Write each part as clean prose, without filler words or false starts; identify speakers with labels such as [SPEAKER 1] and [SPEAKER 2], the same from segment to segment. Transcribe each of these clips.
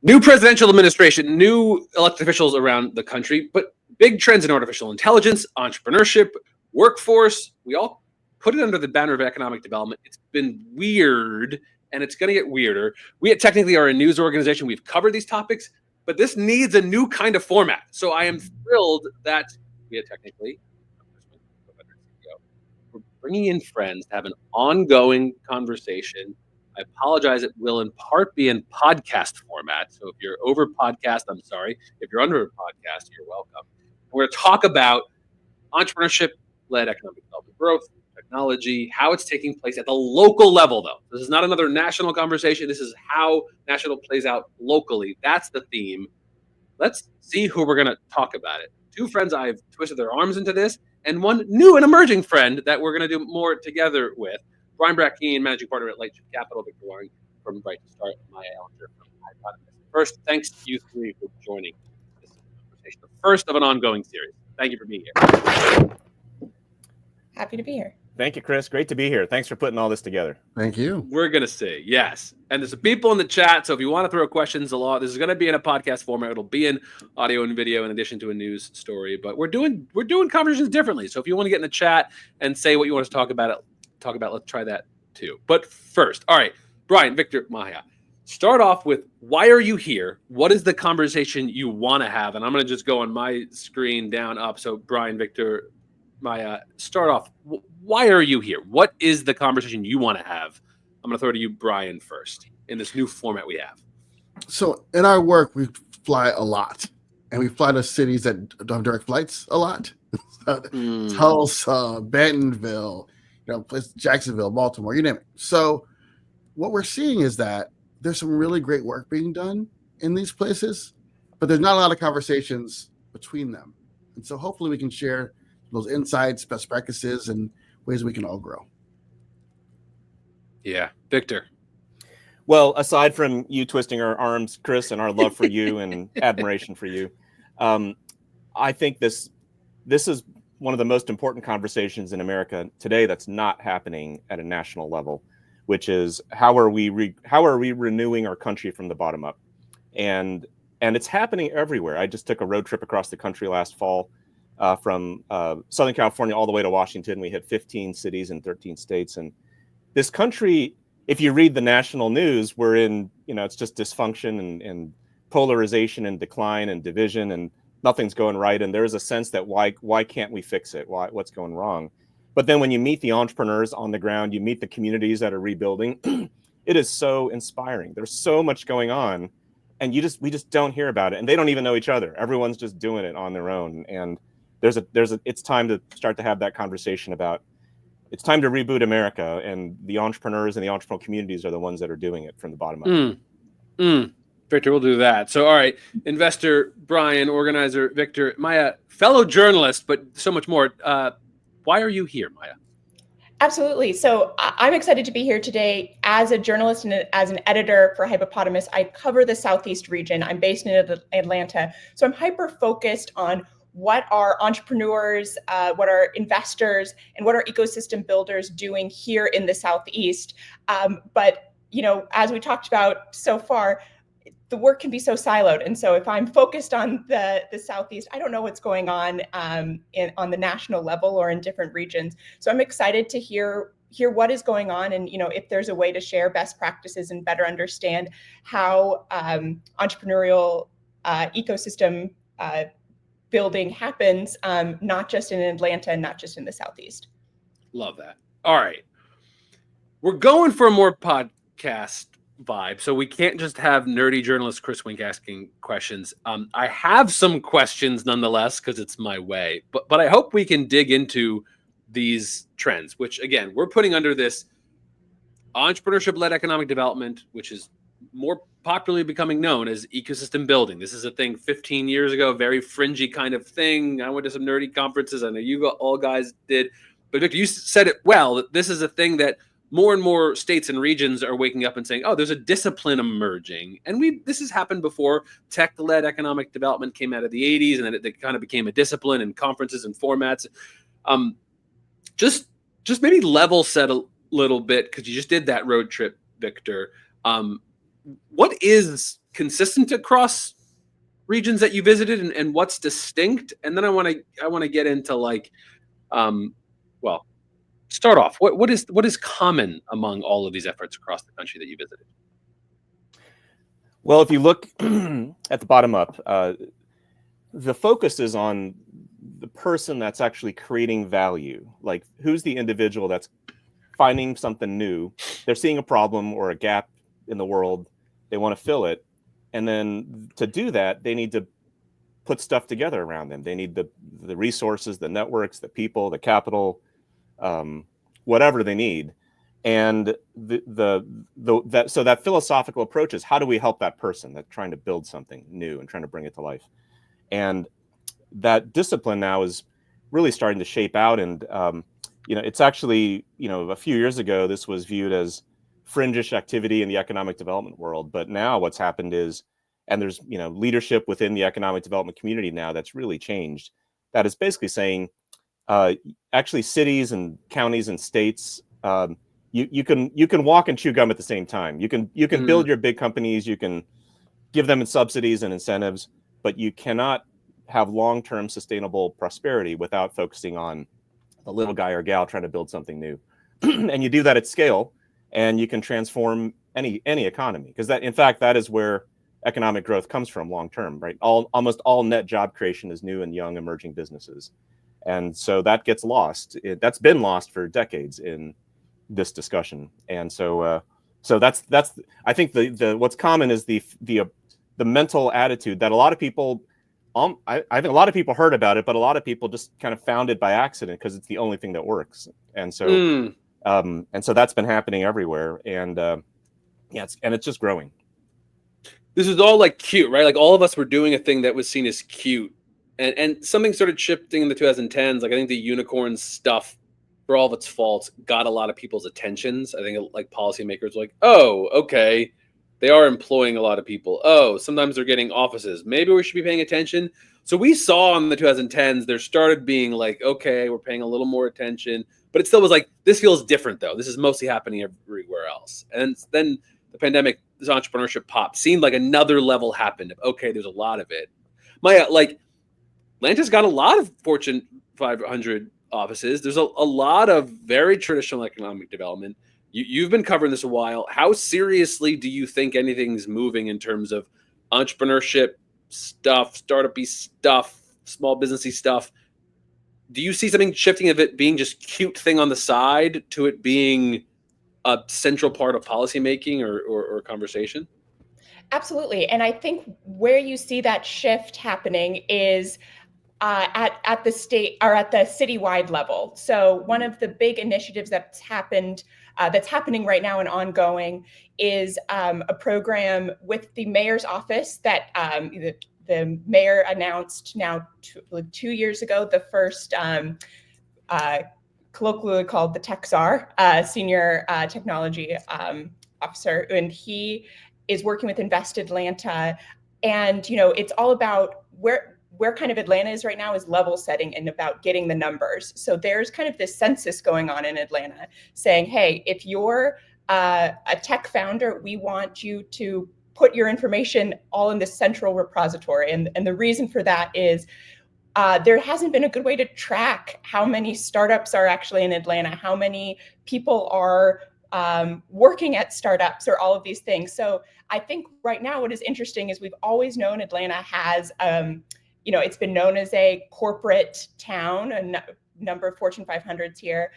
[SPEAKER 1] New presidential administration, new elected officials around the country, but big trends in artificial intelligence, entrepreneurship, workforce. We all put it under the banner of economic development. It's been weird, and it's going to get weirder. We at Technically are a news organization. We've covered these topics, but this needs a new kind of format. So I am thrilled that we at Technically, we're bringing in friends to have an ongoing conversation. I apologize. It will in part be in podcast format. So if you're over podcast, I'm sorry. If you're under a podcast, you're welcome. We're going to talk about entrepreneurship-led economic development growth, technology, how it's taking place at the local level, though. This is not another national conversation. This is how national plays out locally. That's the theme. Let's see who we're going to talk about it. Two friends I've twisted their arms into this, and one new and emerging friend that we're going to do more together with. Brian Brackeen, managing partner at Lightship Capital, Victor Hwang from Right to Start, Maija Ehlinger from Hypotamus. First, thanks to you three for joining this conversation, the first of an ongoing series. Thank you for being here.
[SPEAKER 2] Happy to be here.
[SPEAKER 3] Thank you, Chris. Great to be here. Thanks for putting all this together.
[SPEAKER 4] Thank you.
[SPEAKER 1] We're going to say yes. And there's some people in the chat, so if you want to throw questions a lot, this is going to be in a podcast format. It'll be in audio and video in addition to a news story. But we're doing conversations differently. So if you want to get in the chat and say what you want us to talk about, let's try that too. But first, all right, Brian, Victor, Maija, start off with why are you here? What is the conversation you want to have? And I'm going to just go on my screen down, up. So Brian, Victor, Maija, start off. Why are you here? What is the conversation you want to have? I'm going to throw it to you, Brian, first in this new format we have.
[SPEAKER 4] So in our work, we fly a lot, and we fly to cities that don't have direct flights a lot. Tulsa, Bentonville, Jacksonville, Baltimore, you name it. So what we're seeing is that there's some really great work being done in these places, but there's not a lot of conversations between them. And so hopefully we can share those insights, best practices, and ways we can all grow.
[SPEAKER 1] Yeah. Victor.
[SPEAKER 3] Well, aside from you twisting our arms, Chris, and our love for you and admiration for you, I think this is one of the most important conversations in America today that's not happening at a national level, which is how are we renewing our country from the bottom up? And it's happening everywhere. I just took a road trip across the country last fall from Southern California all the way to Washington. We hit 15 cities in 13 states. And this country, if you read the national news, we're in, it's just dysfunction and polarization and decline and division and nothing's going right. And there's a sense that why can't we fix it? What's going wrong? But then when you meet the entrepreneurs on the ground, you meet the communities that are rebuilding, it is so inspiring. There's so much going on and we just don't hear about it. And they don't even know each other. Everyone's just doing it on their own. And it's time to start to have that conversation about it's time to reboot America, and the entrepreneurs and the entrepreneurial communities are the ones that are doing it from the bottom up.
[SPEAKER 1] Victor, we'll do that. So, all right, investor Brian, organizer Victor, Maija, fellow journalist, but so much more. Why are you here, Maija?
[SPEAKER 2] Absolutely. So I'm excited to be here today as a journalist and as an editor for Hypotamus. I cover the Southeast region. I'm based in Atlanta. So I'm hyper-focused on what are entrepreneurs, what are investors, and what are ecosystem builders doing here in the Southeast. But, as we talked about so far, the work can be so siloed. And so if I'm focused on the Southeast, I don't know what's going on on the national level or in different regions. So I'm excited to hear what is going on and, if there's a way to share best practices and better understand how entrepreneurial ecosystem building happens, not just in Atlanta and not just in the Southeast.
[SPEAKER 1] Love that. All right. We're going for a more podcast vibe, so we can't just have nerdy journalist Chris Wink asking questions. I have some questions nonetheless because it's my way, but I hope we can dig into these trends, which again, we're putting under this entrepreneurship-led economic development, which is more popularly becoming known as ecosystem building. This is a thing 15 years ago, very fringy kind of thing. I went to some nerdy conferences. I know you all guys did. But Victor, you said it well, that this is a thing that more and more states and regions are waking up and saying, oh, there's a discipline emerging. And this has happened before. Tech-led economic development came out of the 80s, and then it kind of became a discipline in conferences and formats. Just maybe level set a little bit, because you just did that road trip, Victor. What is consistent across regions that you visited, and what's distinct? And then I want to get into like, well, start off. What is common among all of these efforts across the country that you visited?
[SPEAKER 3] Well, if you look at the bottom up, the focus is on the person that's actually creating value. Like, who's the individual that's finding something new? They're seeing a problem or a gap in the world. They want to fill it. And then to do that, they need to put stuff together around them. They need the resources, the networks, the people, the capital, whatever they need. And so that philosophical approach is, how do we help that person that's trying to build something new and trying to bring it to life? And that discipline now is really starting to shape out. And it's actually, a few years ago, this was viewed as fringish activity in the economic development world. But now what's happened is, and there's leadership within the economic development community now that's really changed. That is basically saying, actually, cities and counties and states, you can walk and chew gum at the same time. You can build your big companies, you can give them subsidies and incentives, but you cannot have long-term sustainable prosperity without focusing on the little guy or gal trying to build something new. And you do that at scale, and you can transform any economy, because that is where economic growth comes from long term, right? Almost all net job creation is new and young emerging businesses, and so that gets lost. That's been lost for decades in this discussion, and so that's I think the what's common is the mental attitude that a lot of people. I think a lot of people heard about it, but a lot of people just kind of found it by accident because it's the only thing that works. And so, so that's been happening everywhere, and it's just growing.
[SPEAKER 1] This is all like cute, right? Like all of us were doing a thing that was seen as cute, and something started shifting in the 2010s. Like I think the unicorn stuff, for all of its faults, got a lot of people's attentions. I think like policymakers were like, oh, okay. They are employing a lot of people. Oh, sometimes they're getting offices. Maybe we should be paying attention. So we saw in the 2010s, there started being like, okay, we're paying a little more attention. But it still was like, this feels different, though. This is mostly happening everywhere else. And then the pandemic, this entrepreneurship pop, seemed like another level happened. Okay, there's a lot of it. Maija, like, Atlanta's got a lot of Fortune 500 offices. There's a lot of very traditional economic development. You've been covering this a while. How seriously do you think anything's moving in terms of entrepreneurship stuff, startup-y stuff, small businessy stuff? Do you see something shifting of it being just cute thing on the side to it being a central part of policymaking or conversation?
[SPEAKER 2] Absolutely. And I think where you see that shift happening is at the state or at the citywide level. So one of the big initiatives that's happening right now and ongoing is a program with the mayor's office that the mayor announced now 2 years ago, the first colloquially called the Tech Czar, senior technology officer, and he is working with Invest Atlanta. And it's all about where kind of Atlanta is right now is level setting and about getting the numbers. So there's kind of this census going on in Atlanta saying, hey, if you're a tech founder, we want you to put your information all in this central repository. And the reason for that is there hasn't been a good way to track how many startups are actually in Atlanta, how many people are working at startups, or all of these things. So I think right now what is interesting is we've always known Atlanta has it's been known as a corporate town, a number of Fortune 500s here.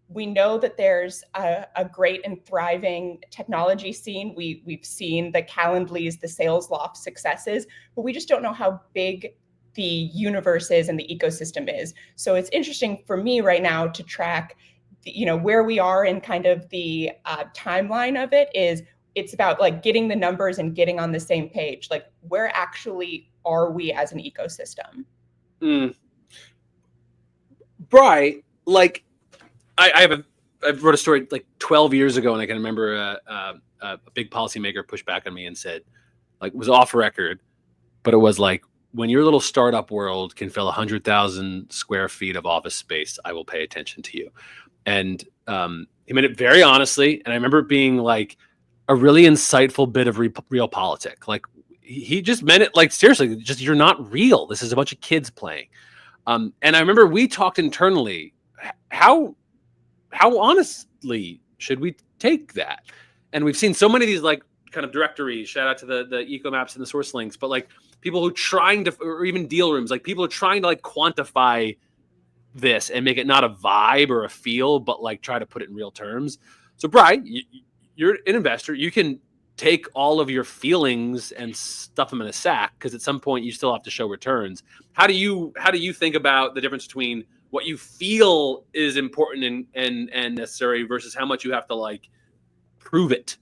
[SPEAKER 2] We know that there's a great and thriving technology scene. We've seen the Calendly's, the SalesLoft successes, but we just don't know how big the universe is and the ecosystem is. So it's interesting for me right now to track, where we are in kind of the timeline of it. It's about like getting the numbers and getting on the same page. Like, where actually are we as an ecosystem?
[SPEAKER 1] Brian, like I wrote a story like 12 years ago, and I can remember a big policymaker pushed back on me and said, like, it was off record, but it was like, when your little startup world can fill 100,000 square feet of office space, I will pay attention to you. And he made it very honestly, and I remember it being like a really insightful bit of real politic. Like, he just meant it like seriously. Just you're not real. This is a bunch of kids playing. And I remember we talked internally. How honestly should we take that? And we've seen so many of these like kind of directories. Shout out to the eco maps and the source links, but like people who are trying to, or even deal rooms, like people are trying to like quantify this and make it not a vibe or a feel, but like try to put it in real terms. So Brian, you're an investor. You can take all of your feelings and stuff them in a sack because at some point you still have to show returns. How do you think about the difference between what you feel is important and necessary versus how much you have to like prove it?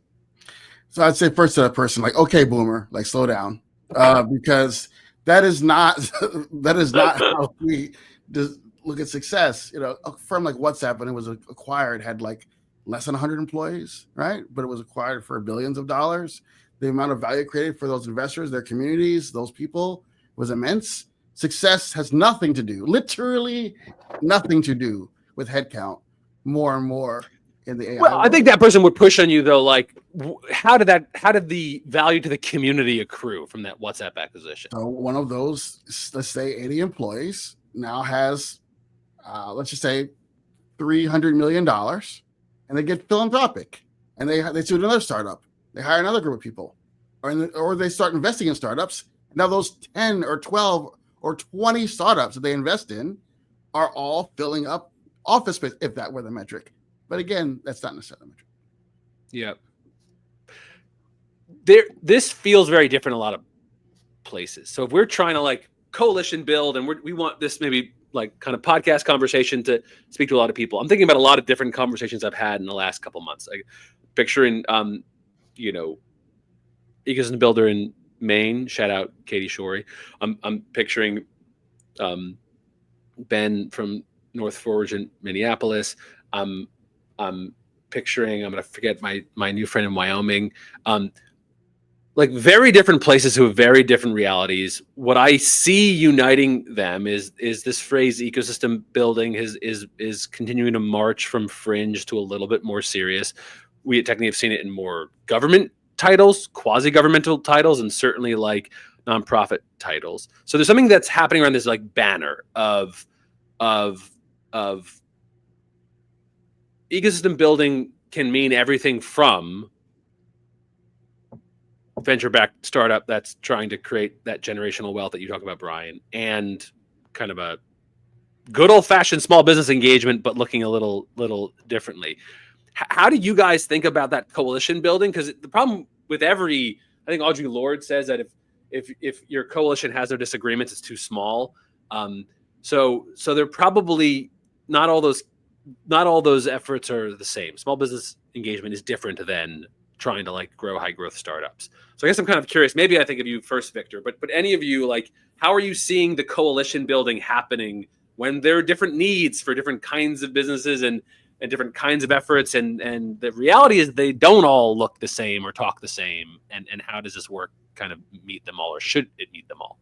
[SPEAKER 4] So I'd say first to that person, like, okay, boomer, like slow down, because that is not how we look at success. You know, a firm like WhatsApp, when it was acquired, had like less than 100 employees, right? But it was acquired for billions of dollars. The amount of value created for those investors, their communities, those people was immense. Success has nothing to do, literally nothing to do with headcount. More and more in the AI.
[SPEAKER 1] Well, I think that person would push on you though. Like, how did the value to the community accrue from that WhatsApp acquisition?
[SPEAKER 4] So one of those, let's say 80 employees, now has, let's just say $300 million, and they get philanthropic, and they do another startup. They hire another group of people, or they start investing in startups. Now those 10 or 12 or 20 startups that they invest in are all filling up office space, if that were the metric. But again, that's not necessarily the metric.
[SPEAKER 1] Yep. This feels very different in a lot of places. So if we're trying to like coalition build and we want this maybe like kind of podcast conversation to speak to a lot of people, I'm thinking about a lot of different conversations I've had in the last couple months. Like picturing, ecosystem builder in Maine. Shout out Katie Shorey. I'm picturing Ben from North Forge in Minneapolis. I'm picturing, I'm going to forget my new friend in Wyoming. Like very different places who have very different realities. What I see uniting them is this phrase ecosystem building is continuing to march from fringe to a little bit more serious. We at Techne have seen it in more government titles, quasi-governmental titles, and certainly like nonprofit titles. So there's something that's happening around this like banner of ecosystem building can mean everything from venture-backed startup that's trying to create that generational wealth that you talk about, Brian, and kind of a good old-fashioned small business engagement, but looking a little differently. How do you guys think about that coalition building? Because the problem with I think Audre Lorde says that if your coalition has their disagreements, it's too small. So they're probably not all those efforts are the same. Small business engagement is different than trying to like grow high growth startups. So I guess I'm kind of curious, maybe I think of you first, Victor, but any of you, like, how are you seeing the coalition building happening when there are different needs for different kinds of businesses and different kinds of efforts? And the reality is they don't all look the same or talk the same. And how does this work kind of meet them all, or should it meet them all?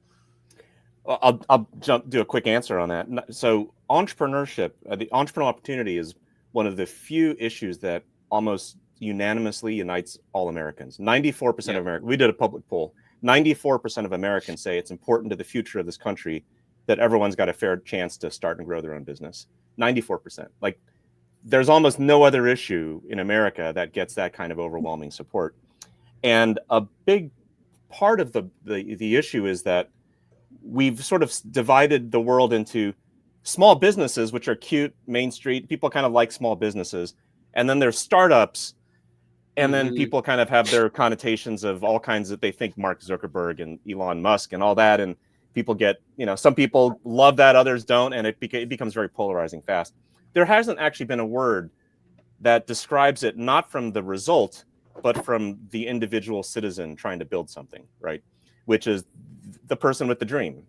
[SPEAKER 3] Well, I'll do a quick answer on that. So entrepreneurship, the entrepreneurial opportunity is one of the few issues that almost unanimously unites all Americans. 94% of Americans, we did a public poll, 94% of Americans say it's important to the future of this country that everyone's got a fair chance to start and grow their own business. 94%. Like, there's almost no other issue in America that gets that kind of overwhelming support. And a big part of the issue is that we've sort of divided the world into small businesses, which are cute, Main Street. People kind of like small businesses. And then there's startups. And then people kind of have their connotations of all kinds of, they think Mark Zuckerberg and Elon Musk and all that. And people get, some people love that, others don't. And it becomes very polarizing fast. There hasn't actually been a word that describes it, not from the result, but from the individual citizen trying to build something, right? Which is the person with the dream.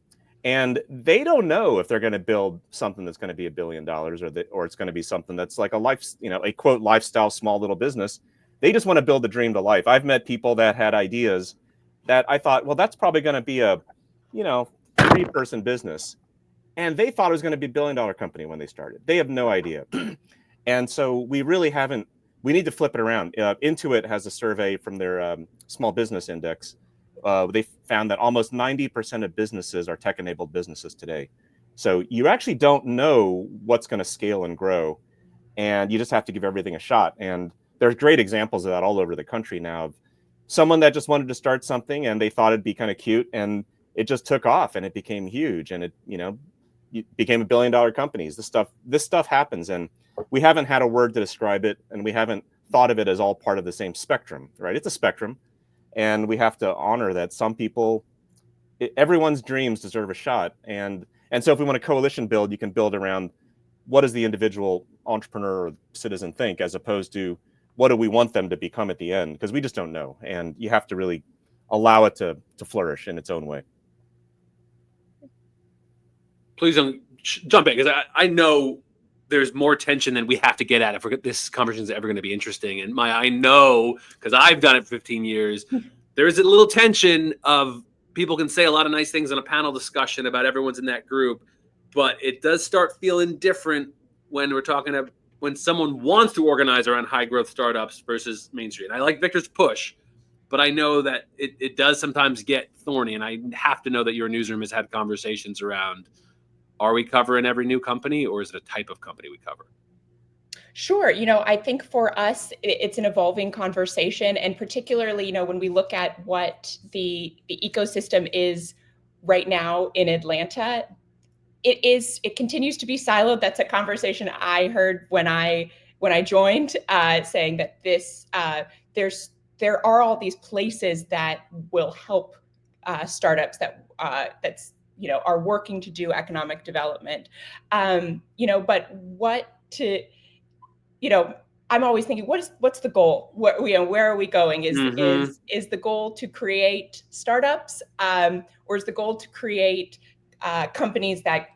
[SPEAKER 3] And they don't know if they're going to build something that's going to be $1 billion or it's going to be something that's like a quote, lifestyle, small little business. They just want to build the dream to life. I've met people that had ideas that I thought, well, that's probably going to be a, 3-person business. And they thought it was going to be $1 billion company when they started. They have no idea. And so we need to flip it around. Intuit has a survey from their small business index they found that almost 90% of businesses are tech-enabled businesses today. So you actually don't know what's going to scale and grow, and you just have to give everything a shot. And there's great examples of that all over the country now, of someone that just wanted to start something and they thought it'd be kind of cute, and it just took off and it became huge, and it became $1 billion companies. This stuff happens, and we haven't had a word to describe it, and we haven't thought of it as all part of the same spectrum, right? It's a spectrum, and we have to honor that some people, everyone's dreams deserve a shot. And so if we want a coalition build, you can build around what does the individual entrepreneur or citizen think, as opposed to what do we want them to become at the end, because we just don't know. And you have to really allow it to flourish in its own way. Please
[SPEAKER 1] don't jump in, because I know there's more tension than we have to get at if this conversation is ever going to be interesting. And I know, because I've done it for 15 years, there's a little tension of people can say a lot of nice things in a panel discussion about everyone's in that group, but it does start feeling different when we're talking about when someone wants to organize around high growth startups versus Main Street. I like Victor's push, but I know that it does sometimes get thorny, and I have to know that your newsroom has had conversations around, are we covering every new company, or is it a type of company we cover?
[SPEAKER 2] Sure. I think for us, it's an evolving conversation. And particularly, when we look at what the ecosystem is right now in Atlanta, it continues to be siloed. That's a conversation I heard when I joined, saying that there are all these places that will help startups that's are working to do economic development. But I'm always thinking, what's the goal? Where are we going? Is the goal to create startups, or is the goal to create companies that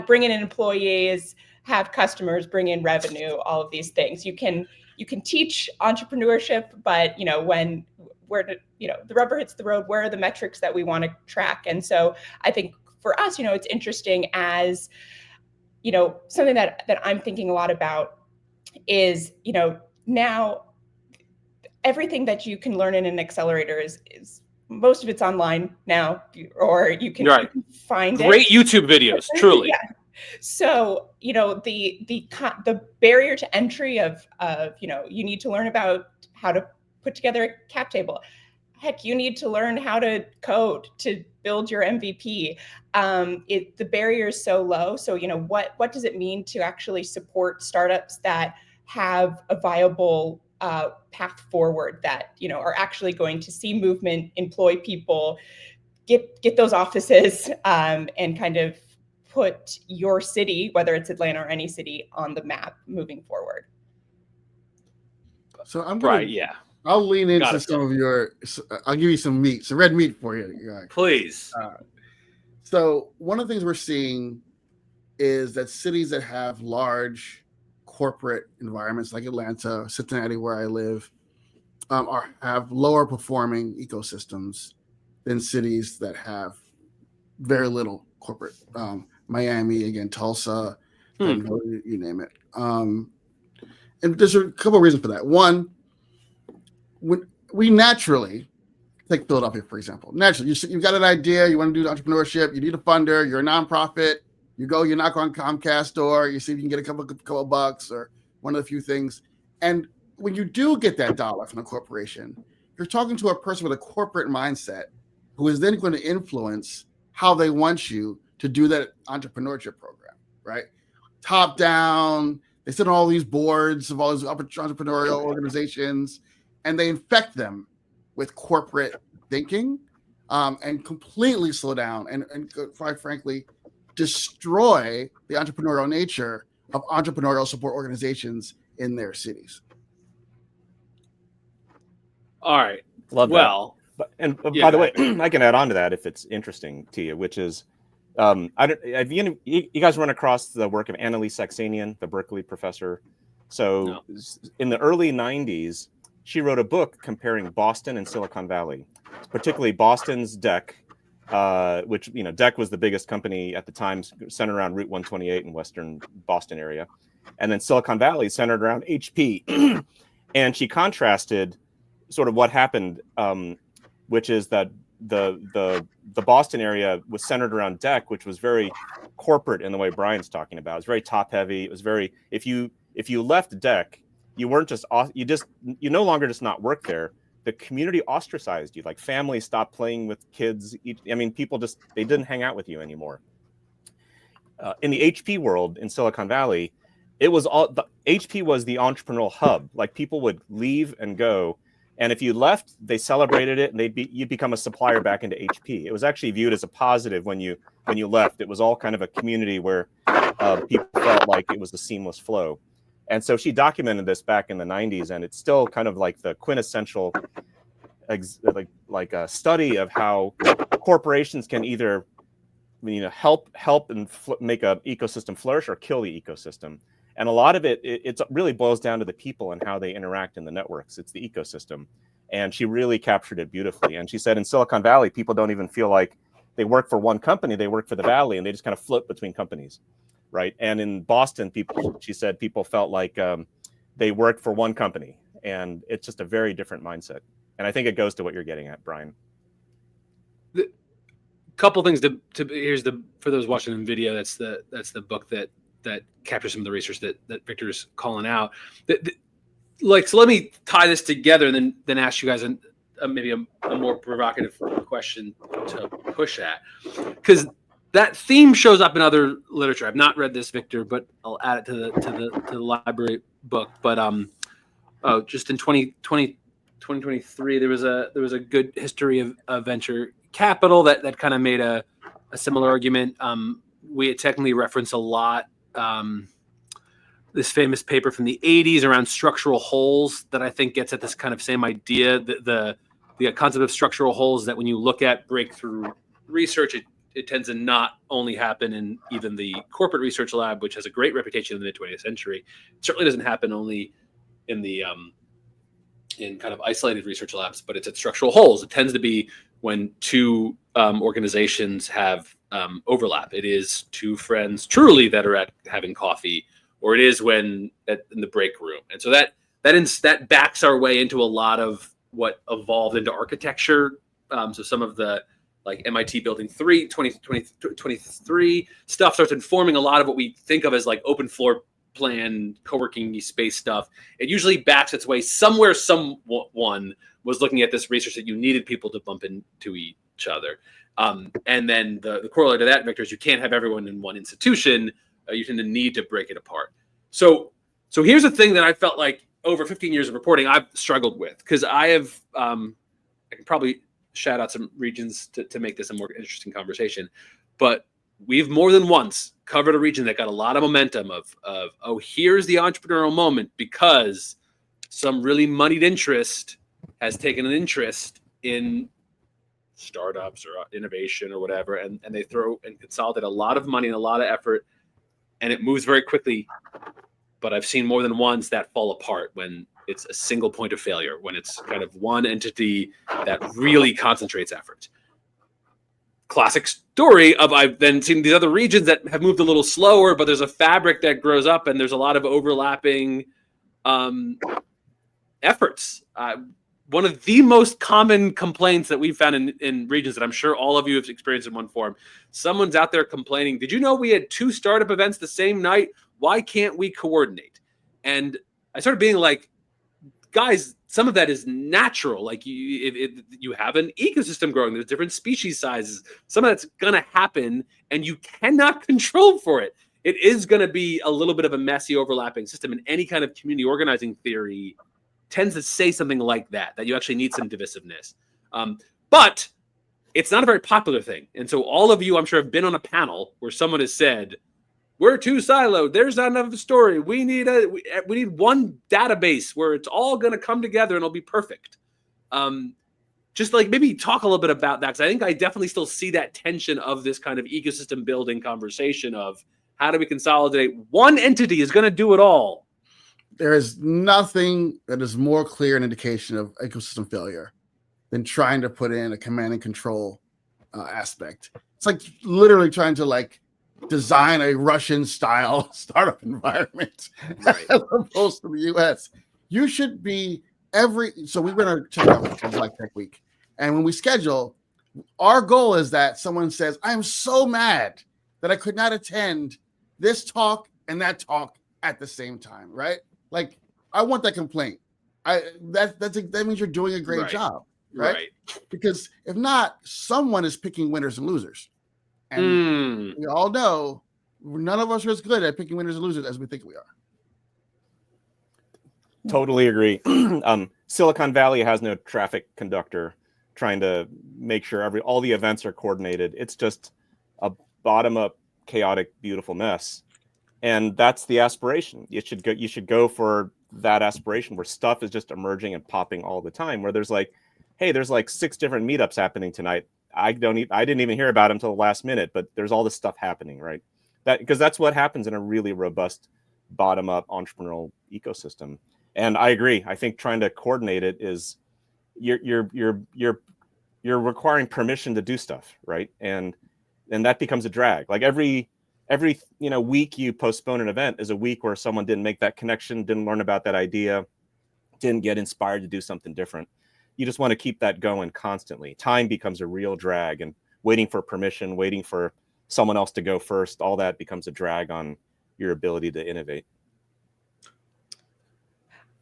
[SPEAKER 2] bring in employees, have customers, bring in revenue, all of these things? You can teach entrepreneurship, but when the rubber hits the road, where are the metrics that we want to track? And so I think for us, it's interesting as something that I'm thinking a lot about is, now everything that you can learn in an accelerator is most of it's online now, or you can find
[SPEAKER 1] great YouTube videos, truly.
[SPEAKER 2] Yeah. So, the barrier to entry of you need to learn about how to put together a cap table. Heck, you need to learn how to code to build your MVP. The barrier is so low. So, what does it mean to actually support startups that have a viable path forward, that, are actually going to see movement, employ people, get those offices, and kind of put your city, whether it's Atlanta or any city, on the map moving forward.
[SPEAKER 4] So I'm going I'll lean into some of your. I'll give you some meat, some red meat for you.
[SPEAKER 1] Please.
[SPEAKER 4] So one of the things we're seeing is that cities that have large corporate environments, like Atlanta, Cincinnati, where I live, have lower performing ecosystems than cities that have very little corporate. Miami, again, Tulsa, you name it. And there's a couple of reasons for that. One, when we naturally take Philadelphia, for example, naturally, you've got an idea, you want to do entrepreneurship, you need a funder, you're a nonprofit, you knock on Comcast's door, you see if you can get a couple of bucks or one of the few things. And when you do get that dollar from a corporation, you're talking to a person with a corporate mindset who is then going to influence how they want you to do that entrepreneurship program, right? Top down, they sit on all these boards of all these entrepreneurial organizations, and they infect them with corporate thinking, and completely slow down and quite frankly, destroy the entrepreneurial nature of entrepreneurial support organizations in their cities.
[SPEAKER 1] All right.
[SPEAKER 3] Love that. By the way, I can add on to that if it's interesting to you, which is, have you guys run across the work of Annalise Saxenian, the Berkeley professor? So in the early 90s, she wrote a book comparing Boston and Silicon Valley, particularly Boston's DEC, which, DEC was the biggest company at the time, centered around Route 128 in Western Boston area. And then Silicon Valley centered around HP. And she contrasted sort of what happened which is that the Boston area was centered around Deck, which was very corporate in the way Brian's talking about. It was very top heavy. It was very, if you left Deck, you weren't just, you no longer just not work there. The community ostracized you. Like families stopped playing with kids. I mean, people just, they didn't hang out with you anymore. In the HP world in Silicon Valley, it was all, the HP was the entrepreneurial hub. Like people would leave and go. And if you left, they celebrated it, and you'd become a supplier back into HP. It was actually viewed as a positive when you left. It was all kind of a community where people felt like it was a seamless flow. And so she documented this back in the 90s, and it's still kind of like the quintessential like a study of how corporations can either help and make an ecosystem flourish or kill the ecosystem. And a lot of it really boils down to the people and how they interact in the networks. It's the ecosystem. And she really captured it beautifully. And she said in Silicon Valley, people don't even feel like they work for one company, they work for the Valley, and they just kind of float between companies, right? And in Boston, she said people felt like they worked for one company. And it's just a very different mindset. And I think it goes to what you're getting at, Brian.
[SPEAKER 1] Couple things for those watching in video, that's the book that captures some of the research that Victor's calling out. So let me tie this together and then ask you guys maybe a more provocative question to push at, because that theme shows up in other literature. I've not read this, Victor, but I'll add it to the library book. But just in 2023, there was a good history of venture capital that kind of made a similar argument. We technically reference a lot this famous paper from the 80s around structural holes that I think gets at this kind of same idea. The concept of structural holes, that when you look at breakthrough research, it tends to not only happen in even the corporate research lab, which has a great reputation in the mid-20th century. It certainly doesn't happen only in the in kind of isolated research labs, but it's at structural holes. It tends to be when two organizations have overlap. It is two friends truly that are at having coffee, or it is when in the break room. And so that backs our way into a lot of what evolved into architecture. So some of the like MIT Building 2023 stuff starts informing a lot of what we think of as like open floor plan, co-working space stuff. It usually backs its way somewhere. Someone was looking at this research that you needed people to bump into each other. And then the corollary to that, Victor, is you can't have everyone in one institution. You tend to need to break it apart. So here's the thing that I felt like over 15 years of reporting, I've struggled with, because I have, I can probably shout out some regions to make this a more interesting conversation, but we've more than once covered a region that got a lot of momentum of here's the entrepreneurial moment because some really moneyed interest has taken an interest in startups or innovation or whatever, and they throw and consolidate a lot of money and a lot of effort, and it moves very quickly. But I've seen more than once that fall apart when it's a single point of failure, when it's kind of one entity that really concentrates effort. Classic story of I've then seen these other regions that have moved a little slower, but there's a fabric that grows up and there's a lot of overlapping efforts. One of the most common complaints that we've found in regions that I'm sure all of you have experienced in one form, someone's out there complaining, did you know we had 2 startup events the same night? Why can't we coordinate? And I started being like, guys, some of that is natural. Like you have an ecosystem growing, there's different species sizes. Some of that's going to happen and you cannot control for it. It is going to be a little bit of a messy overlapping system, and any kind of community organizing theory tends to say something like that you actually need some divisiveness. But it's not a very popular thing. And so all of you, I'm sure, have been on a panel where someone has said, we're too siloed. There's not enough of a story. We need one database where it's all going to come together and it'll be perfect. Just like maybe talk a little bit about that, because I think I definitely still see that tension of this kind of ecosystem building conversation of how do we consolidate? One entity is going to do it all.
[SPEAKER 4] There is nothing that is more clear an indication of ecosystem failure than trying to put in a command and control aspect. It's like literally trying to design a Russian style startup environment, right, as opposed to the US. You should be so we were going to check out Black Tech Week. And when we schedule, our goal is that someone says, I am so mad that I could not attend this talk and that talk at the same time, right? Like, I want that complaint. That means you're doing a great job, right? Because if not, someone is picking winners and losers. And we all know none of us are as good at picking winners and losers as we think we are.
[SPEAKER 3] Totally agree. Silicon Valley has no traffic conductor trying to make sure all the events are coordinated. It's just a bottom-up, chaotic, beautiful mess. And that's the aspiration. You should go for that aspiration where stuff is just emerging and popping all the time, where there's like, hey, there's like 6 different meetups happening tonight. I didn't even hear about them until the last minute, but there's all this stuff happening, right? Because that's what happens in a really robust bottom-up entrepreneurial ecosystem. And I agree. I think trying to coordinate it is you're requiring permission to do stuff, right? And that becomes a drag. Like every week you postpone an event is a week where someone didn't make that connection, didn't learn about that idea, didn't get inspired to do something different. You just want to keep that going constantly. Time becomes a real drag, and waiting for permission, waiting for someone else to go first, all that becomes a drag on your ability to innovate.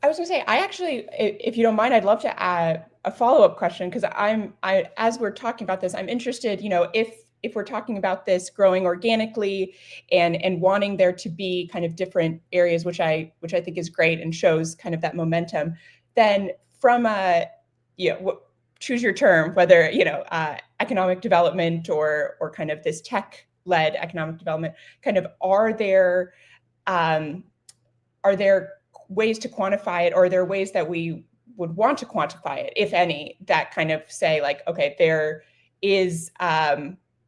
[SPEAKER 2] I was going to say, I actually, if you don't mind, I'd love to add a follow-up question, because as we're talking about this, I'm interested, if we're talking about this growing organically and wanting there to be kind of different areas, which I think is great and shows kind of that momentum, then from choose your term, whether, economic development or kind of this tech-led economic development, kind of are there ways to quantify it, or are there ways that we would want to quantify it, if any, that kind of say like, okay, there is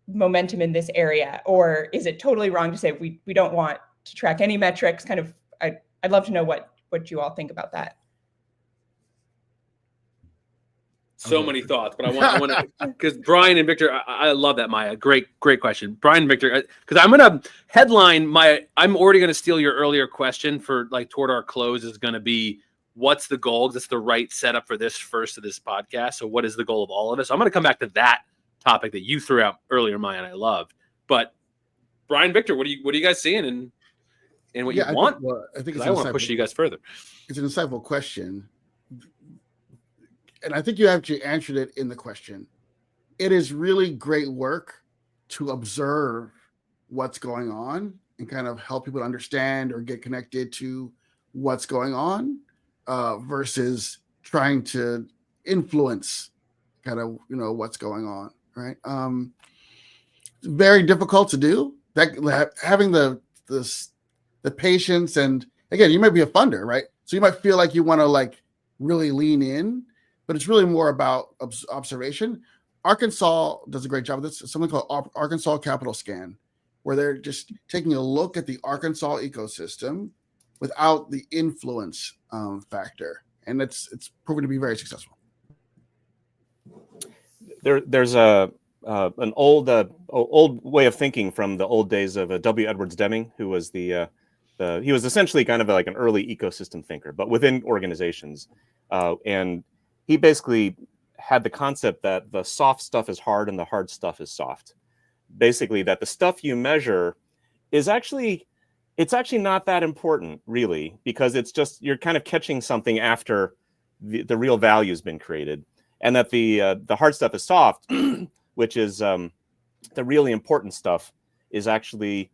[SPEAKER 2] momentum in this area, or is it totally wrong to say we don't want to track any metrics? Kind of, I'd love to know what you all think about that.
[SPEAKER 1] So many thoughts, but I want to, because Brian and Victor, I love that, Maija. Great question. Brian and Victor, because I'm going to headline I'm already going to steal your earlier question for like toward our close is going to be, what's the goal? That's the right setup for this first of this podcast. So what is the goal of all of us? So I'm going to come back to that topic that you threw out earlier, Maija, and I loved. But Brian, Victor, what are you guys seeing and what you want?
[SPEAKER 4] I think
[SPEAKER 1] I want to push you guys further.
[SPEAKER 4] It's an insightful question. And I think you actually answered it in the question. It is really great work to observe what's going on and kind of help people understand or get connected to what's going on versus trying to influence kind of, what's going on, right? It's very difficult to do. That having the patience, and again, you might be a funder, right? So you might feel like you want to like really lean in, but it's really more about observation. Arkansas does a great job of this. It's something called Arkansas Capital Scan, where they're just taking a look at the Arkansas ecosystem without the influence factor, and it's proven to be very successful.
[SPEAKER 3] There's an old way of thinking from the old days of W. Edwards Deming, who was he was essentially kind of like an early ecosystem thinker, but within organizations, and he basically had the concept that the soft stuff is hard and the hard stuff is soft. Basically, that the stuff you measure is actually not that important, really, because it's just you're kind of catching something after the real value has been created, and that the hard stuff is soft, which is the really important stuff is actually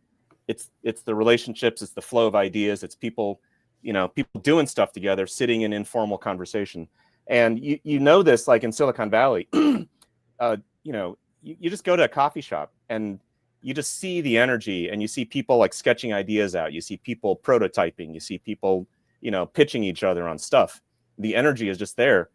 [SPEAKER 3] it's the relationships, it's the flow of ideas, it's people doing stuff together, sitting in informal conversation. And you know this, like in Silicon Valley, you just go to a coffee shop and you just see the energy, and you see people like sketching ideas out. You see people prototyping. You see people, pitching each other on stuff. The energy is just there.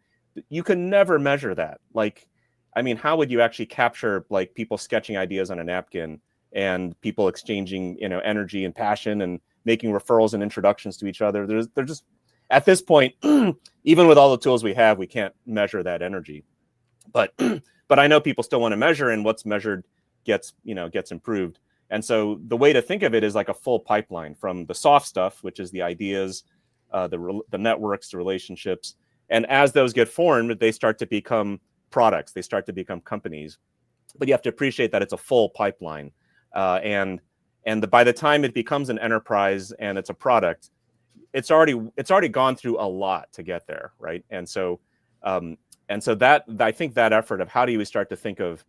[SPEAKER 3] You can never measure that. Like, I mean, how would you actually capture like people sketching ideas on a napkin and people exchanging, energy and passion and making referrals and introductions to each other? They're just, at this point, even with all the tools we have, we can't measure that energy. But I know people still want to measure, and what's measured gets improved. And so the way to think of it is like a full pipeline from the soft stuff, which is the ideas, the networks, the relationships. And as those get formed, they start to become products. They start to become companies. But you have to appreciate that it's a full pipeline. By the time it becomes an enterprise and it's a product, it's already gone through a lot to get there, right? And so that, I think that effort of how do we start to think of,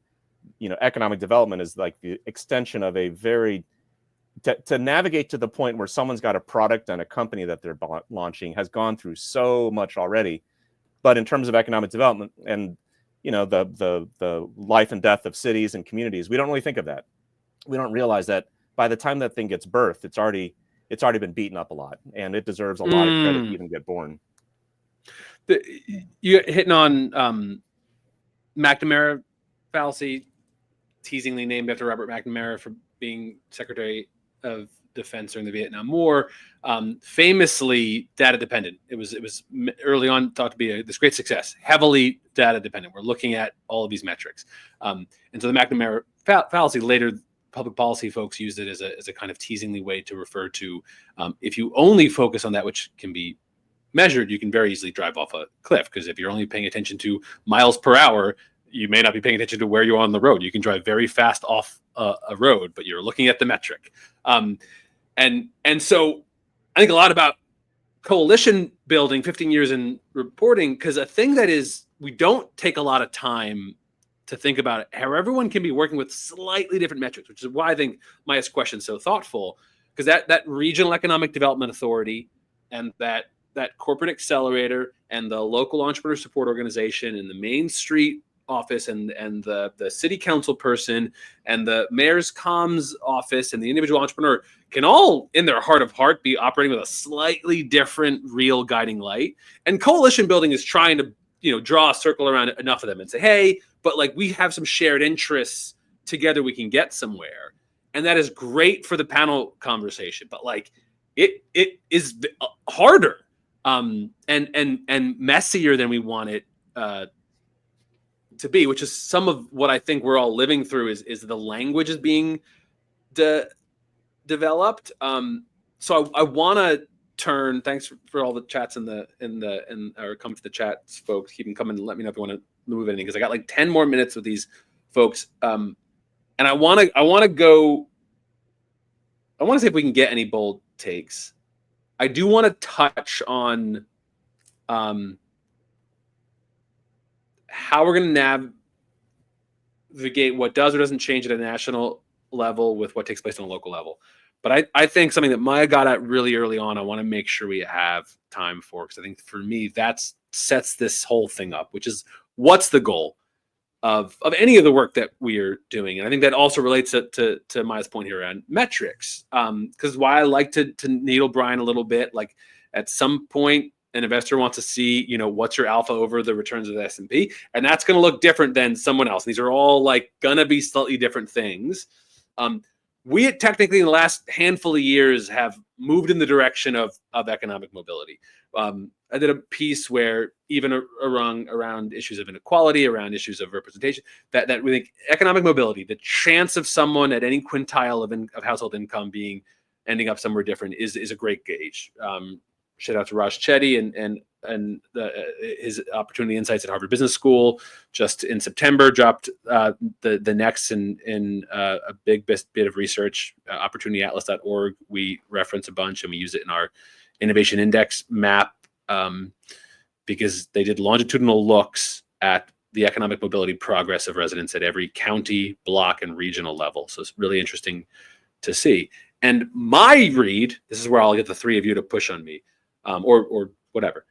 [SPEAKER 3] economic development is like the extension of a very, to navigate to the point where someone's got a product and a company that they're launching has gone through so much already. But in terms of economic development and the life and death of cities and communities, we don't really think of that. We don't realize that by the time that thing gets birthed, it's already been beaten up a lot, and it deserves a lot of credit to even get born.
[SPEAKER 1] You're hitting on McNamara fallacy, teasingly named after Robert McNamara for being Secretary of Defense during the Vietnam War. Famously data dependent. It was early on thought to be this great success, heavily data dependent. We're looking at all of these metrics, and so the McNamara fallacy, later public policy folks used it as a kind of teasingly way to refer to if you only focus on that which can be measured, you can very easily drive off a cliff, because if you're only paying attention to miles per hour, you may not be paying attention to where you are on the road. You can drive very fast off a road, but you're looking at the metric. And so I think a lot about coalition building, 15 years in reporting, because a thing that is, we don't take a lot of time to think about it, how everyone can be working with slightly different metrics, which is why I think Maija's question is so thoughtful, because that regional economic development authority and that corporate accelerator and the local entrepreneur support organization and the Main Street office and the city council person and the mayor's comms office and the individual entrepreneur can all, in their heart of heart, be operating with a slightly different real guiding light. And coalition building is trying to, draw a circle around enough of them and say, hey, but like we have some shared interests together, we can get somewhere. And that is great for the panel conversation, but like it is harder and messier than we want it to be, which is some of what I think we're all living through is the language is being developed. So I want to turn, thanks for all the chats or come to the chats, folks. Keep them coming and let me know if you want to move anything, because I got like 10 more minutes with these folks. And I want to see if we can get any bold takes. I do want to touch on how we're going to navigate what does or doesn't change at a national level with what takes place on a local level. But I think something that Maija got at really early on, I want to make sure we have time for, because I think for me, that sets this whole thing up, which is what's the goal of any of the work that we are doing. And I think that also relates to Maija's point here around metrics. Because why I like to needle Brian a little bit, like at some point, an investor wants to see, what's your alpha over the returns of the S&P, and that's going to look different than someone else. These are all like going to be slightly different things. We technically in the last handful of years have moved in the direction of economic mobility. I did a piece where even around issues of inequality, around issues of representation, that we think economic mobility, the chance of someone at any quintile of household income ending up somewhere different is a great gauge. Shout out to Raj Chetty and his Opportunity Insights at Harvard Business School just in September dropped the next in a big bit of research, opportunityatlas.org. We reference a bunch and we use it in our innovation index map because they did longitudinal looks at the economic mobility progress of residents at every county, block, and regional level. So it's really interesting to see. And my read, this is where I'll get the three of you to push on me. Or whatever.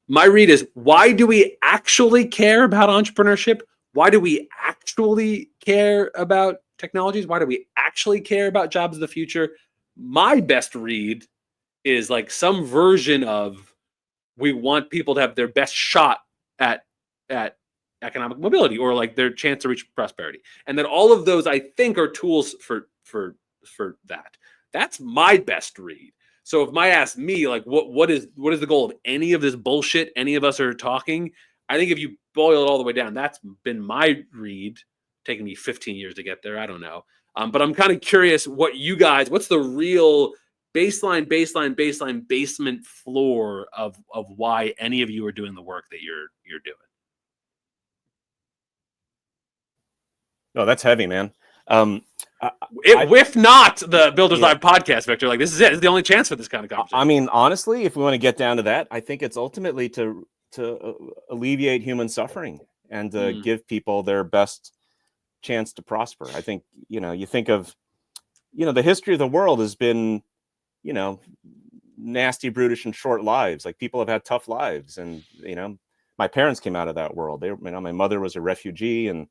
[SPEAKER 1] My read is, why do we actually care about entrepreneurship? Why do we actually care about technologies? Why do we actually care about jobs of the future? My best read is like some version of we want people to have their best shot at economic mobility or like their chance to reach prosperity. And that all of those, I think, are tools for that. That's my best read. So if Maija asks me, like, what is the goal of any of this bullshit any of us are talking, I think if you boil it all the way down, that's been my read, taking me 15 years to get there. I don't know. But I'm kind of curious what's the real basement floor of why any of you are doing the work that you're doing?
[SPEAKER 3] No, that's heavy, man.
[SPEAKER 1] If not the Builders
[SPEAKER 3] Yeah.
[SPEAKER 1] Live podcast, Victor, like this is it. This is the only chance for this kind of conversation.
[SPEAKER 3] I mean, honestly, if we want to get down to that, I think it's ultimately to alleviate human suffering and to give people their best chance to prosper. I think, you think of, the history of the world has been, nasty, brutish, and short lives. Like, people have had tough lives, and my parents came out of that world. My mother was a refugee, and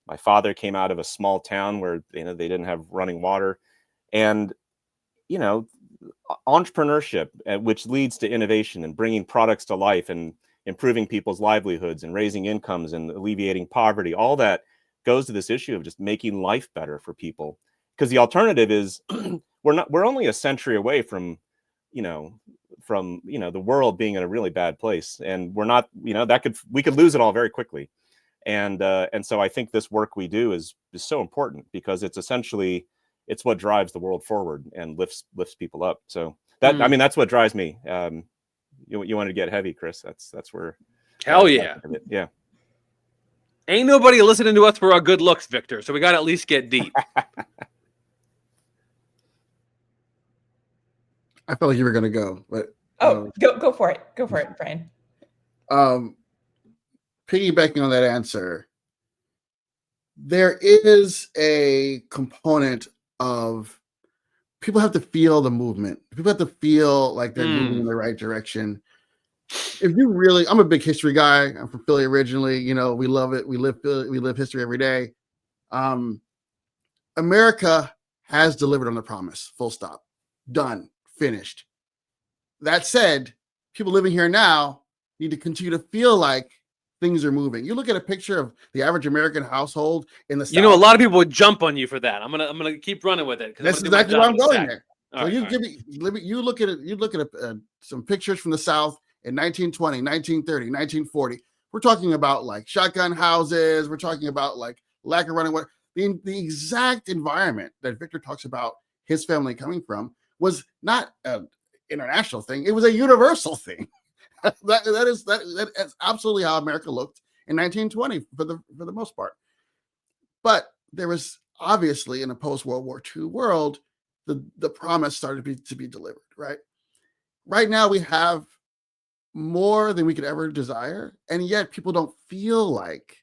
[SPEAKER 3] my father came out of a small town where they didn't have running water, and entrepreneurship, which leads to innovation and bringing products to life and improving people's livelihoods and raising incomes and alleviating poverty, all that goes to this issue of just making life better for people. Because the alternative is we're only a century away from the world being in a really bad place, and we're not, we could lose it all very quickly. And so I think this work we do is so important, because it's essentially, it's what drives the world forward and lifts people up. So that, I mean, that's what drives me. You want to get heavy, Chris? That's where.
[SPEAKER 1] Hell yeah.
[SPEAKER 3] Yeah.
[SPEAKER 1] Ain't nobody listening to us for our good looks, Victor. So we got to at least get deep.
[SPEAKER 4] I felt like you were going to go, but
[SPEAKER 2] go for it. Go for it, Brian.
[SPEAKER 4] Piggybacking on that answer, there is a component of people have to feel the movement. People have to feel like they're moving in the right direction. If you really, I'm a big history guy. I'm from Philly originally. We love it. We live history every day. America has delivered on the promise. Full stop. Done. Finished. That said, people living here now need to continue to feel like things are moving. You look at a picture of the average American household in the South.
[SPEAKER 1] A lot of people would jump on you for that. I'm gonna keep running with it.
[SPEAKER 4] That's exactly why I'm going there. So
[SPEAKER 1] right,
[SPEAKER 4] you look at some pictures from the South in 1920, 1930, 1940. We're talking about like shotgun houses. We're talking about like lack of running water. The exact environment that Victor talks about his family coming from was not an international thing. It was a universal thing. That is absolutely how America looked in 1920 for the most part. But there was obviously, in a post-World War II world, the promise started to be delivered, right? Right now we have more than we could ever desire, and yet people don't feel like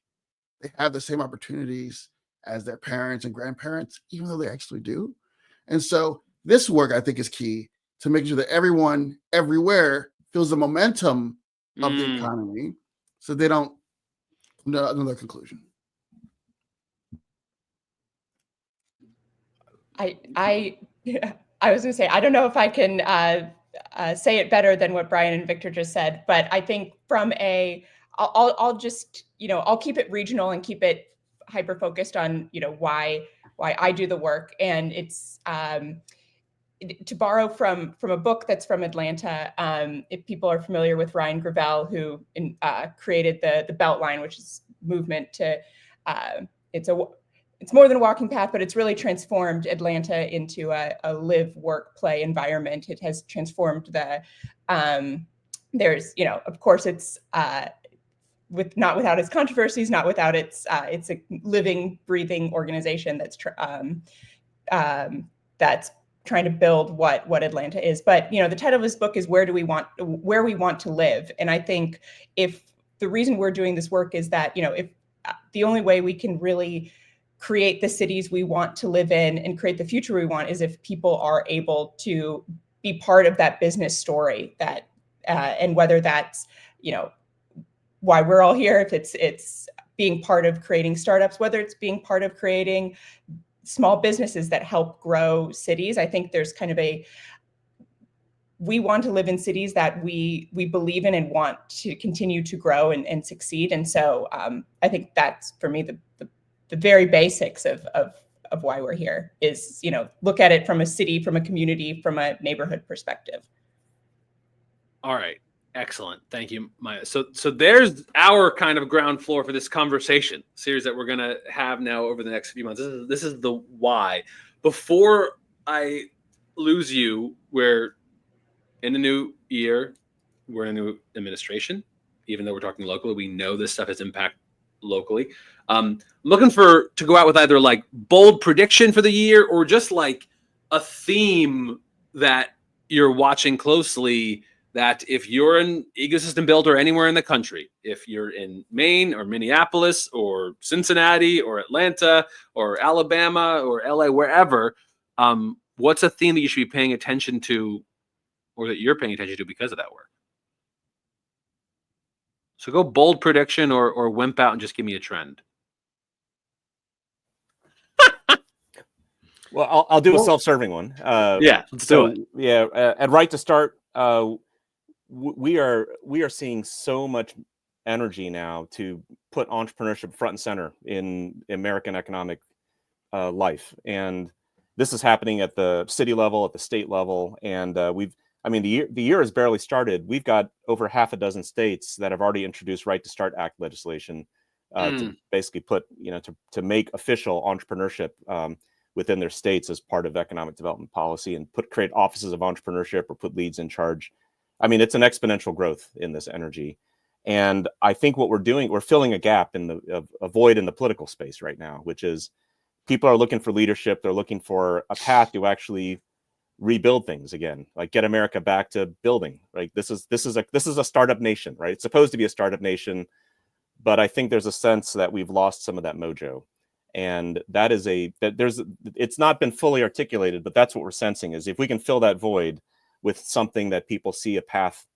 [SPEAKER 4] they have the same opportunities as their parents and grandparents, even though they actually do. And so this work, I think, is key to making sure that everyone everywhere feels the momentum of the economy, so they don't know another conclusion.
[SPEAKER 2] I was going to say, I don't know if I can say it better than what Brian and Victor just said, but I think I'll just, I'll keep it regional and keep it hyper focused on, why I do the work. And it's to borrow from a book that's from Atlanta. If people are familiar with Ryan Gravel, who created the Beltline, which is movement to, it's more than a walking path, but it's really transformed Atlanta into a live, work, play environment. It has transformed there's, of course, it's not without its controversies, not without it's a living, breathing organization that's trying to build what Atlanta is. But the title of this book is where we want to live. And I think if the reason we're doing this work is that if the only way we can really create the cities we want to live in and create the future we want is if people are able to be part of that business story, that and whether that's why we're all here, if it's being part of creating startups, whether it's being part of creating small businesses that help grow cities. I think there's kind of we want to live in cities that we believe in and want to continue to grow and succeed. And so I think that's, for me, the very basics of why we're here is, look at it from a city, from a community, from a neighborhood perspective.
[SPEAKER 1] All right. Excellent. Thank you, Maija. So there's our kind of ground floor for this conversation series that we're going to have now over the next few months. This is the why. Before I lose you, we're in a new year. We're in a new administration. Even though we're talking locally, we know this stuff has impact locally. Looking to go out with either like bold prediction for the year or just like a theme that you're watching closely, that if you're an ecosystem builder anywhere in the country, if you're in Maine or Minneapolis or Cincinnati or Atlanta or Alabama or LA, wherever, what's a theme that you should be paying attention to or that you're paying attention to because of that work? So go bold prediction or wimp out and just give me a trend.
[SPEAKER 3] Well, I'll do a self-serving one.
[SPEAKER 1] Yeah, let's do it.
[SPEAKER 3] Yeah, at Right to Start, we are seeing so much energy now to put entrepreneurship front and center in American economic life, and this is happening at the city level, at the state level, and the year has barely started. We've got over half a dozen states that have already introduced Right to Start Act legislation to basically put, to make official entrepreneurship within their states as part of economic development policy, and create offices of entrepreneurship or put leads in charge. I mean, it's an exponential growth in this energy. And I think what we're doing, we're filling a gap in a void in the political space right now, which is people are looking for leadership. They're looking for a path to actually rebuild things again, like get America back to building. Right? This is a startup nation, right? It's supposed to be a startup nation, but I think there's a sense that we've lost some of that mojo. And it's not been fully articulated, but that's what we're sensing, is if we can fill that void with something that people see a path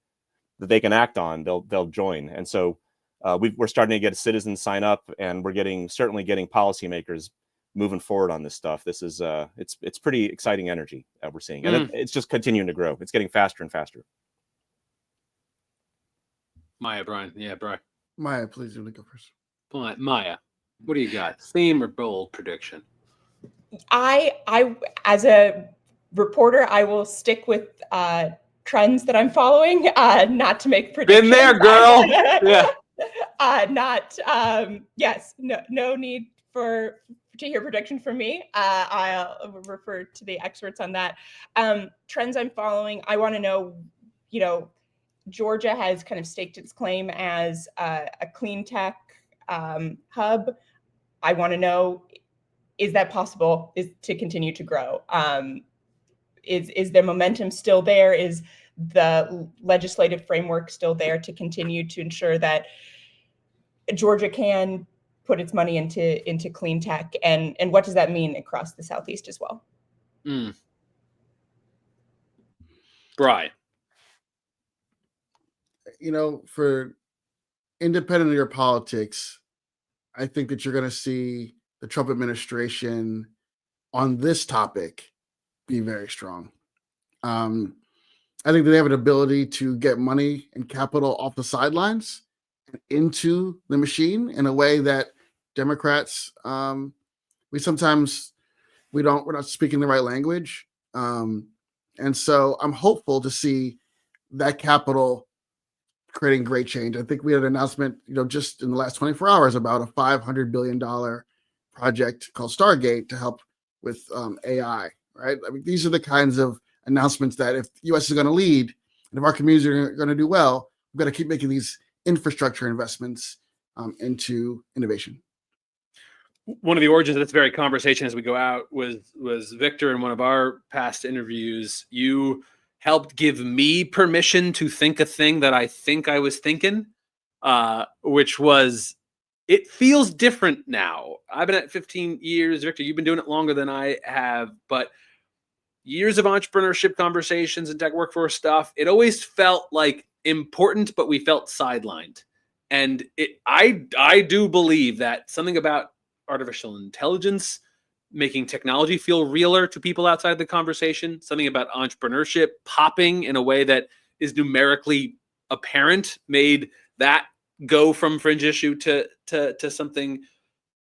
[SPEAKER 3] that they can act on, they'll join. And so we're starting to get citizens sign up, and we're certainly getting policymakers moving forward on this stuff. This is it's pretty exciting energy that we're seeing, and it's just continuing to grow. It's getting faster and faster.
[SPEAKER 1] Maija, Brian, yeah, Brian.
[SPEAKER 4] Maija, please do go first.
[SPEAKER 1] Maija, what do you got? Theme or bold prediction?
[SPEAKER 2] I as a reporter, I will stick with trends that I'm following, not to make predictions.
[SPEAKER 1] Been there, girl. Yeah.
[SPEAKER 2] No need to hear prediction from me. I'll refer to the experts on that. Trends I'm following, I want to know, Georgia has kind of staked its claim as a clean tech hub. I want to know, is that possible to continue to grow? Is the momentum still there? Is the legislative framework still there to continue to ensure that Georgia can put its money into clean tech? And what does that mean across the Southeast as well?
[SPEAKER 1] Brian.
[SPEAKER 4] For independent of your politics, I think that you're going to see the Trump administration on this topic be very strong. I think that they have an ability to get money and capital off the sidelines and into the machine in a way that Democrats, we're not speaking the right language. And so I'm hopeful to see that capital creating great change. I think we had an announcement, just in the last 24 hours about a $500 billion project called Stargate to help with AI, right? I mean, these are the kinds of announcements that if the U.S. is going to lead and if our communities are going to do well, we've got to keep making these infrastructure investments into innovation.
[SPEAKER 1] One of the origins of this very conversation as we go out was Victor. In one of our past interviews, you helped give me permission to think a thing that I think I was thinking, which was, it feels different now. I've been at 15 years. Victor, you've been doing it longer than I have, but years of entrepreneurship conversations and tech workforce stuff, it always felt like important, but we felt sidelined. And I do believe that something about artificial intelligence making technology feel realer to people outside the conversation, something about entrepreneurship popping in a way that is numerically apparent, made that go from fringe issue to something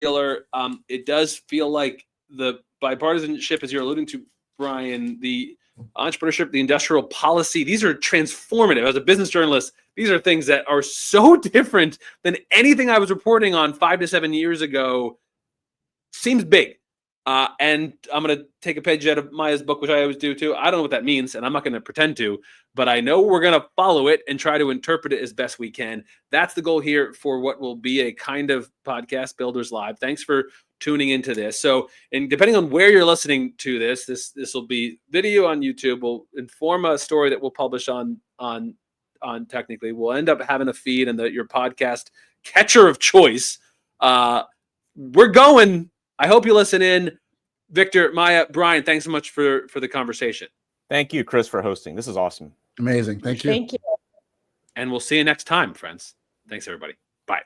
[SPEAKER 1] realer. It does feel like the bipartisanship, as you're alluding to, Brian, the entrepreneurship, the industrial policy, these are transformative. As a business journalist, these are things that are so different than anything I was reporting on 5 to 7 years ago. Seems big. And I'm going to take a page out of Maija's book, which I always do too. I don't know what that means, and I'm not going to pretend to, but I know we're going to follow it and try to interpret it as best we can. That's the goal here for what will be a kind of podcast, Builders Live. Thanks for tuning into this. So, and depending on where you're listening to this will be video on YouTube. Will inform a story that we'll publish on technically. We'll end up having a feed and your podcast catcher of choice. We're going. I hope you listen in. Victor, Maija, Brian, thanks so much for the conversation.
[SPEAKER 3] Thank you, Chris, for hosting. This is awesome.
[SPEAKER 4] Amazing. Thank you.
[SPEAKER 2] Thank you.
[SPEAKER 1] And we'll see you next time, friends. Thanks, everybody. Bye.